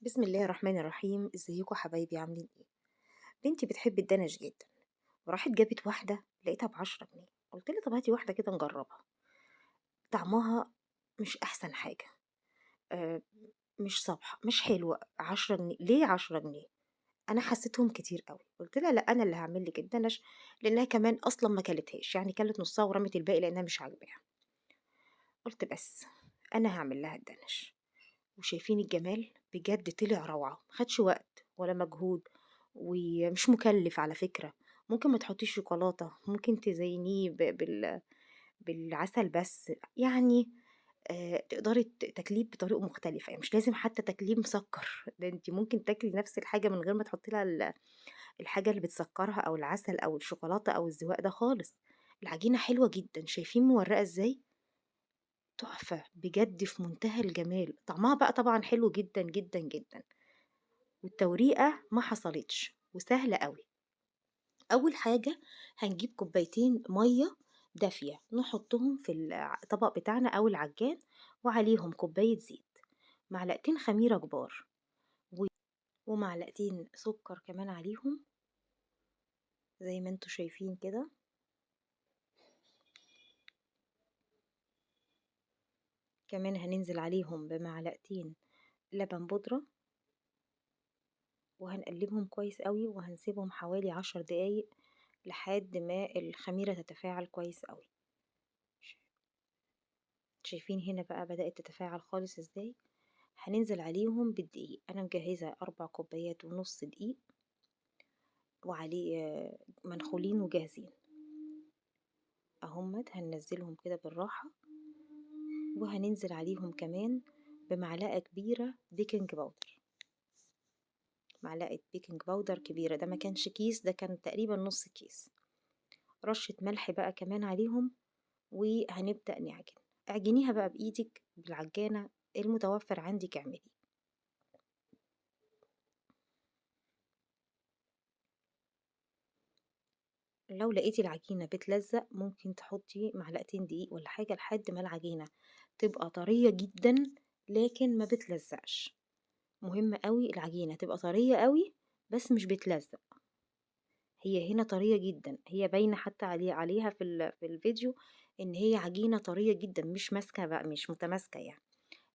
بسم الله الرحمن الرحيم، ازيكم حبايبي عاملين ايه؟ بنتي بتحب الدنش جدا، وراحت جابت واحدة لقيتها ب10 جنيه. قلت لها طب هاتي واحدة كده نجربها. طعمها مش أحسن حاجة. آه، مش صبحة، مش حلوة. 10 جنيه ليه 10 جنيه؟ أنا حسيتهم كتير قوي. قلت لها لا، أنا اللي هعمل لك الدنش، لأنها كمان أصلا ما كلتهاش، يعني كلت نصها ورمت الباقي لأنها مش عاجباها. قلت بس أنا هعمل لها الدنش. وشايفين الجمال بجد طلع روعة، مخدش وقت ولا مجهود، ومش مكلف على فكرة. ممكن ما تحطيش شوكولاتة، ممكن تزينيه بالعسل بس يعني. تقدري تاكليه بطريقة مختلفة، يعني مش لازم حتى تاكليه مسكر، ده انت ممكن تاكلي نفس الحاجة من غير ما تحطي لها الحاجة اللي بتسكرها او العسل او الشوكولاتة او الزواق ده خالص. العجينة حلوة جدا، شايفين مورقة ازاي؟ تحفة بجد، في منتهى الجمال. طعمها بقى طبعا حلو جدا جدا جدا، والتوريقة ما حصلتش، وسهلة قوي. أول حاجة هنجيب كوبايتين مية دافية، نحطهم في الطبق بتاعنا أو العجان، وعليهم كوباية زيت، معلقتين خميرة كبار، ومعلقتين سكر كمان عليهم زي ما انتوا شايفين كده. كمان هننزل عليهم بمعلقتين لبن بودرة، وهنقلبهم كويس قوي، وهنسيبهم حوالي 10 دقايق لحد ما الخميرة تتفاعل كويس قوي. شايفين هنا بقى بدأت تتفاعل خالص ازاي. هننزل عليهم بالدقيق، انا مجهزة 4 كوبايات ونص دقيق، وعليه منخولين وجاهزين اهمت. هننزلهم كده بالراحة، وهننزل عليهم كمان بمعلقة كبيرة بيكنج باودر. معلقة بيكنج باودر كبيرة، ده ما كانش كيس، ده كان تقريبا نص كيس. رشة ملح بقى كمان عليهم، وهنبدأ نعجن. اعجنيها بقى بإيدك بالعجانة المتوفر عندك اعملي. لو لقيتي العجينة بتلزق، ممكن تحطي معلقتين دقيق ولا حاجة لحد ما العجينة تبقى طرية جدا، لكن ما بتلزقش. مهم قوي العجينة تبقى طرية قوي، بس مش بتلزق. هي هنا طرية جدا، هي باينة حتى عليها في الفيديو ان هي عجينة طرية جدا، مش ماسكة بقى، مش متماسكة يعني،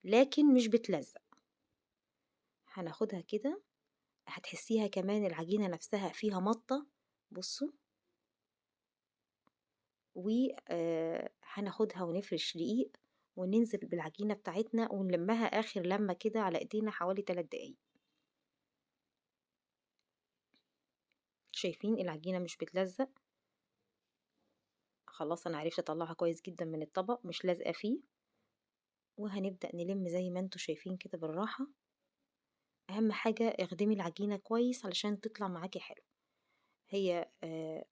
لكن مش بتلزق. هناخدها كده، هتحسيها كمان العجينة نفسها فيها مطة. بصوا، وهناخدها ونفرش دقيق، وننزل بالعجينة بتاعتنا ونلمها آخر لمة كده على ايدينا حوالي 3 دقايق. شايفين العجينة مش بتلزق؟ خلاص أنا عرفت أطلعها كويس جدا من الطبق، مش لازقة فيه. وهنبدأ نلم زي ما انتوا شايفين كده بالراحة. أهم حاجة اخدمي العجينة كويس علشان تطلع معاكي حلو. هي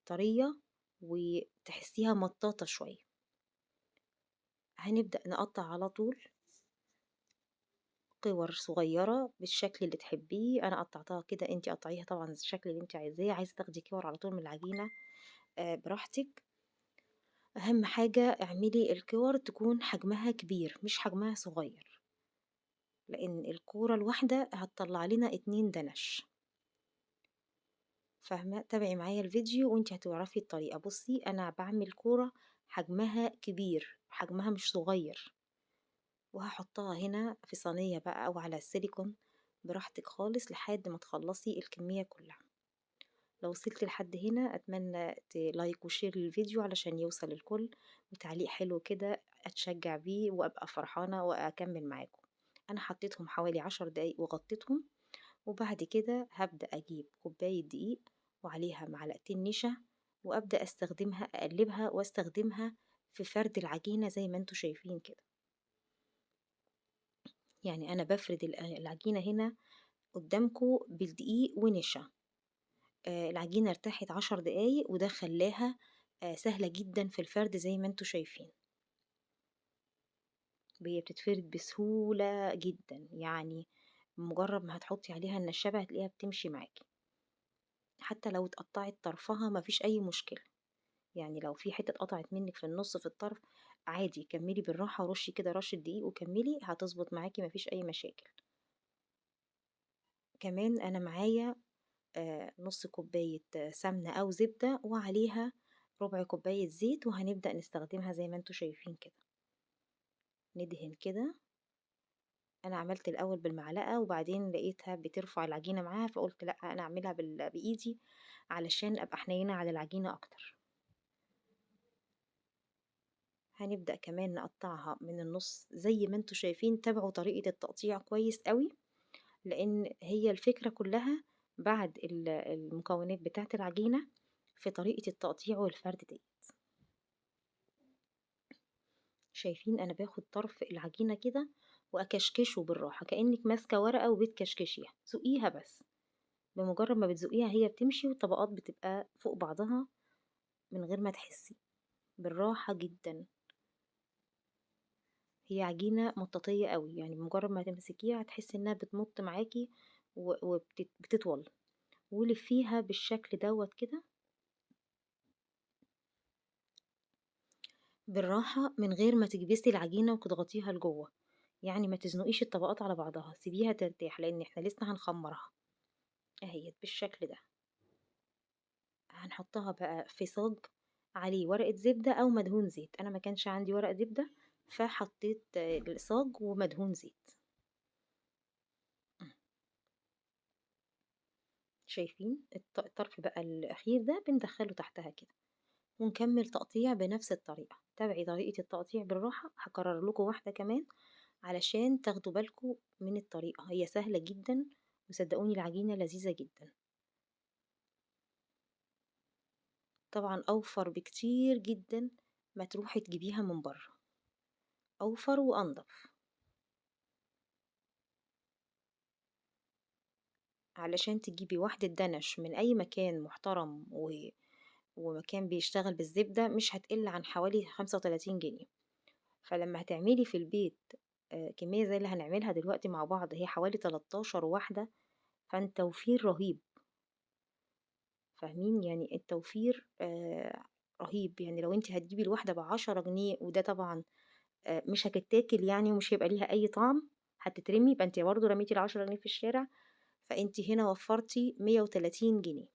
طرية وتحسيها مطاطة شوية. هنبدأ نقطع على طول كور صغيرة بالشكل اللي تحبيه. انا قطعتها كده، انتي قطعيها طبعا الشكل اللي انتي عايزاه. عايزة تاخدي كور على طول من العجينة براحتك. اهم حاجة اعملي الكور تكون حجمها كبير مش حجمها صغير، لان الكورة الواحدة هتطلع لنا 2 دنش. فاهمة؟ تابعي معايا الفيديو وانتي هتعرفي الطريقة. بصي انا بعمل كورة حجمها كبير، حجمها مش صغير، وهحطها هنا في صينية بقى او على السيليكون براحتك خالص لحد ما تخلصي الكمية كلها. لو وصلت لحد هنا اتمنى لايك وشير للفيديو علشان يوصل الكل، وتعليق حلو كده اتشجع بيه وابقى فرحانة واكمل معاكم. انا حطيتهم حوالي 10 دقايق وغطيتهم، وبعد كده هبدأ اجيب كوباية دقيق وعليها معلقتين نشا، وابدأ استخدمها، اقلبها واستخدمها في فرد العجينة زي ما انتوا شايفين كده. يعني انا بفرد العجينة هنا قدامكم بالدقيق ونشا. العجينة ارتاحت 10 دقايق، وده خلاها سهلة جدا في الفرد زي ما انتوا شايفين. هي بتتفرد بسهولة جدا، يعني مجرد ما هتحطي عليها النشابة هتلاقيها بتمشي معاكي. حتى لو اتقطعت طرفها مفيش أي مشكلة، يعني لو في حتة اتقطعت منك في النص في الطرف عادي، كملي بالراحة ورشي كده رشة دقيق وكملي، هتظبط معاكي مفيش أي مشاكل. كمان أنا معايا نص كوباية سمنة أو زبدة وعليها ربع كوباية زيت، وهنبدأ نستخدمها زي ما انتوا شايفين كده. ندهن كده. أنا عملت الأول بالمعلقة وبعدين لقيتها بترفع العجينة معاها، فقلت لأ أنا أعملها بإيدي علشان أبقى حنينة على العجينة أكتر. هنبدأ كمان نقطعها من النص زي ما انتوا شايفين. تابعوا طريقة التقطيع كويس قوي، لأن هي الفكرة كلها بعد المكونات بتاعة العجينة في طريقة التقطيع والفرد دي. شايفين أنا باخد طرف العجينة كده وأكشكشه بالراحة كأنك ماسكة ورقة وبتكشكشيها، زقيها بس. بمجرد ما بتزقيها هي بتمشي والطبقات بتبقى فوق بعضها من غير ما تحسي، بالراحة جدا. هي عجينة مطاطية قوي، يعني بمجرد ما تمسكيها هتحسي انها بتمط معاكي وبتطول. ولفيها بالشكل دوت كده بالراحة من غير ما تكبسي العجينة وتضغطيها لجوه. يعني ما تزنقيش الطبقات على بعضها، سيبيها ترتاح لان احنا لسه هنخمرها. اهيت بالشكل ده. هنحطها بقى في صاج عليه ورقة زبدة او مدهون زيت. انا ما كانش عندي ورقة زبدة فحطيت الصاج ومدهون زيت. شايفين الطرف بقى الأخير ده بندخله تحتها كده ونكمل تقطيع بنفس الطريقة. تابعي طريقة التقطيع بالراحة، هكرر لكم واحدة كمان علشان تاخدوا بالكم من الطريقة. هي سهلة جدا وصدقوني العجينة لذيذة جدا. طبعا أوفر بكتير جدا ما تروحي تجيبيها من بره، أوفر وأنضف. علشان تجيبي واحدة دنش من أي مكان محترم ومكان بيشتغل بالزبدة مش هتقل عن حوالي 35 جنيه. فلما هتعملي في البيت كمية زي اللي هنعملها دلوقتي مع بعض، هي حوالي 13 واحدة، فالتوفير رهيب. فاهمين يعني التوفير رهيب. يعني لو انت هتجيبي الواحدة ب10 جنيه، وده طبعا مش هتتاكل يعني ومش هيبقى ليها أي طعم، هتترمي، يبقى انت برضه رميتي ال10 جنيه في الشارع. فانت هنا وفرتي 130 جنيه.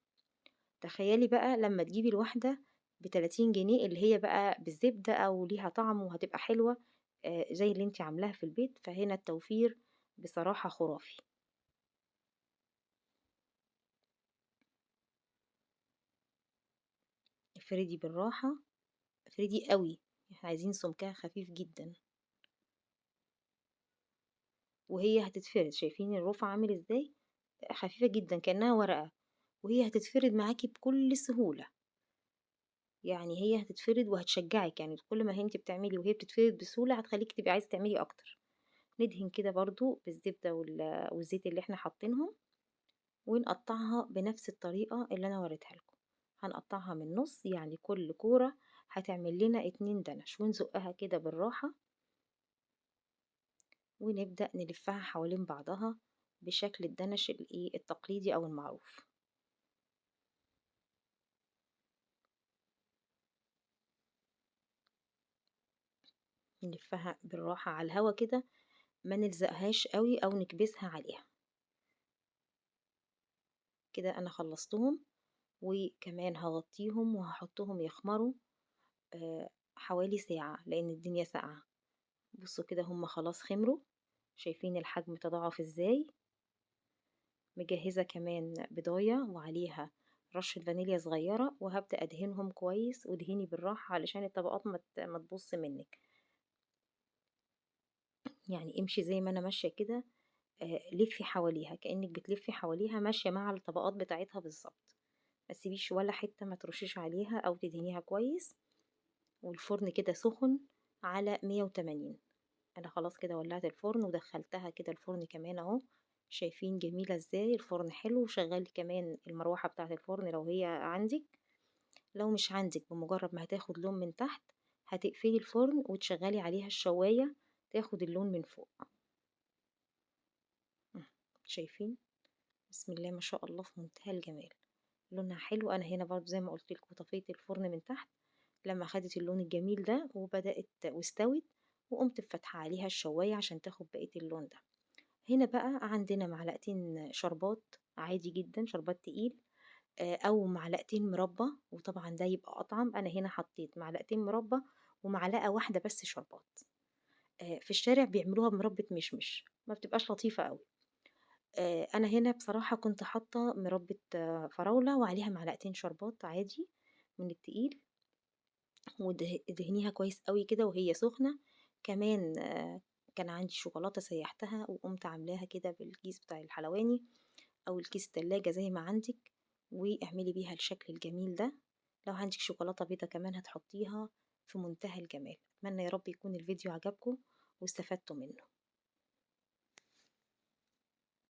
تخيلي بقى لما تجيبي الواحدة ب30 جنيه اللي هي بقى بالزبدة أو ليها طعم وهتبقى حلوة زي اللي انتي عاملاها في البيت. فهنا التوفير بصراحة خرافي. افردي بالراحة، افردي قوي، احنا عايزين سمكها خفيف جدا. وهي هتتفرد، شايفين الرفع عامل ازاي؟ خفيفة جدا كأنها ورقة، وهي هتتفرد معاكي بكل سهولة. يعني هي هتتفرد وهتشجعك، يعني كل ما انتي بتعملي وهي بتتفرد بسهولة هتخليك تبقي عايزة تعملي أكتر. ندهن كده برضو بالزبدة والزيت اللي احنا حاطينهم، ونقطعها بنفس الطريقة اللي انا وريتها لكم. هنقطعها من النص، يعني كل كورة هتعمل لنا 2 دنش، ونزقها كده بالراحة ونبدأ نلفها حوالين بعضها بشكل الدنش التقليدي او المعروف. نلفها بالراحة على الهوا كده، ما نلزقهاش قوي او نكبسها عليها. كده انا خلصتهم، وكمان هغطيهم وهحطهم يخمروا حوالي ساعة لان الدنيا ساقعة. بصوا كده هم خلاص خمروا، شايفين الحجم تضاعف ازاي. مجهزة كمان بضاية وعليها رشة فانيليا صغيرة، وهبدأ أدهنهم كويس. ودهني بالراحة علشان الطبقات ما تبص منك. يعني امشي زي ما أنا ماشية كده، لفي حواليها كأنك بتلفي حواليها ماشية مع الطبقات بتاعتها بالظبط. ما تسيبيش ولا حتة ما ترشيش عليها أو تدهنيها كويس. والفرن كده سخن على 180. انا خلاص كده ولعت الفرن ودخلتها كده الفرن كمان اهو. شايفين جميلة ازاي؟ الفرن حلو وشغال كمان المروحة بتاعة الفرن لو هي عندك. لو مش عندك، بمجرد ما هتاخد لون من تحت هتقفلي الفرن وتشغلي عليها الشواية تاخد اللون من فوق. مم. شايفين؟ بسم الله ما شاء الله، في منتهى الجمال. لونها حلو. انا هنا برضو زي ما قلت لكم طفيت الفرن من تحت لما خدت اللون الجميل ده وبدأت واستوت، وقمت فاتحة عليها الشواية عشان تاخد بقية اللون ده. هنا بقى عندنا معلقتين شربات عادي جدًا، شربات تقيل، أو معلقتين مربى، وطبعًا ده يبقى أطعم. أنا هنا حطيت معلقتين مربى ومعلقة واحدة بس شربات. في الشارع بيعملوها بمربى مشمش، ما بتبقاش لطيفة أوي. أنا هنا بصراحة كنت حاطة مربى فراولة وعليها معلقتين شربات عادي من التقيل، ادهنيها كويس أوي كده وهي سخنة. كمان كان عندي شوكولاتة سيحتها وقمت عاملاها كده بالكيس بتاع الحلواني أو الكيس التلاجة زي ما عندِك، واعملي بيها الشكل الجميل ده. لو عندِك شوكولاتة بيضا كمان هتحطيها، في منتهى الجمال. أتمنى يا رب يكون الفيديو عجبكم واستفدتوا منه.